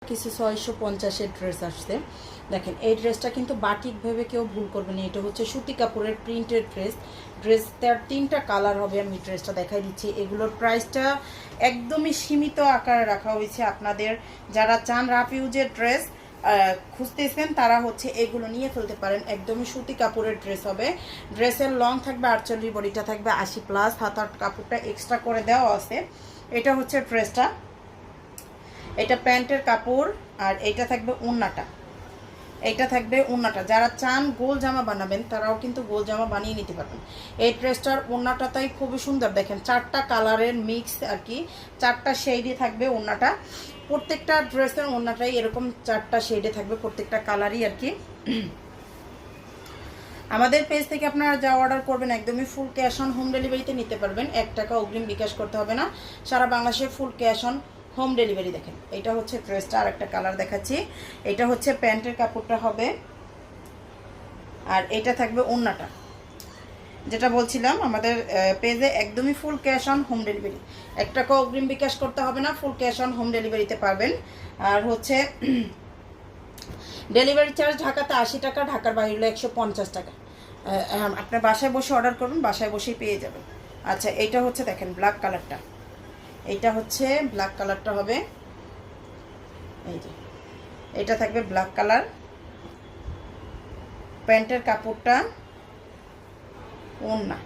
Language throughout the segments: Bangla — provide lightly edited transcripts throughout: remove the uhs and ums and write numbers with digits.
কিছু 650-এর ড্রেস আসছে। দেখেন এই ড্রেসটা কিন্তু বাটিক ভেবে কেউ ভুল করবে না, এটা হচ্ছে সুতি কাপড়ের প্রিন্টেড ড্রেসটার 3টা কালার হবে। আমি ড্রেসটা দেখাই দিচ্ছি। এগুলোর প্রাইসটা একদমই সীমিত আকারে রাখা হয়েছে। আপনাদের যারা চান রাফ ইউজের ড্রেস খুঁজতেছেন তারা হচ্ছে এগুলো নিয়ে ফেলতে পারেন। একদমই সুতি কাপড়ের ড্রেস হবে। ড্রেসের লং থাকবে 48, বডিটা থাকবে 80+, হাতার কাপড়টা এক্সট্রা করে দেওয়া আছে। এটা হচ্ছে ড্রেসটা, এটা প্যান্টের কাপড়, আর এইটা থাকবে ওড়নাটা। এইটা থাকবে ওড়নাটা। যারা চান গোল জামা বানাবেন তারাও কিন্তু গোল জামা বানিয়ে নিতে পারবেন। এই ড্রেসটার ওড়নাটা তাই খুবই সুন্দর। দেখেন 4টা কালারের মিক্স আর কি, 4টা শেডে থাকবে ওড়নাটা। প্রত্যেকটা ড্রেসের ওড়নাটাই এরকম 4টা শেডে থাকবে, প্রত্যেকটা কালারই আর কি। আমাদের পেজ থেকে আপনারা যা অর্ডার করবেন একদমই ফুল ক্যাশ অন হোম ডেলিভারিতে নিতে পারবেন। 1 টাকা অগ্রিম বিকাশ করতে হবে না। সারা বাংলাদেশে full cash on home delivery. দেখেন এটা হচ্ছে ড্রেসটা, আর একটা কালার দেখাচ্ছি। এটা হচ্ছে প্যান্টের কাপড়টা হবে, আর এটা থাকবে ওড়নাটা। যেটা বলছিলাম আমাদের পেজে একদমই full cash on home delivery, 1 টাকা অগ্রিম বিকাশ করতে হবে না, ফুল ক্যাশ অন হোম ডেলিভারিতে পাবেন। আর হচ্ছে ডেলিভারি চার্জ ঢাকাতে 80 টাকা, ঢাকার বাইরে হলো 150 টাকা। আপনার বাসায় বসে অর্ডার করুন, বাসায় বসেই পেয়ে যাবেন। আচ্ছা এইটা হচ্ছে দেখেন ব্ল্যাক কালারটা, এইটা হচ্ছে ব্ল্যাক কালারটা হবে। এই যে এটা থাকবে ব্ল্যাক কালার, প্যান্টের কাপড়টা, ওড়না,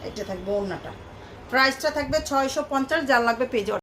এটা থাকবে ওড়নাটা। প্রাইসটা থাকবে 650, যার লাগবে পেজে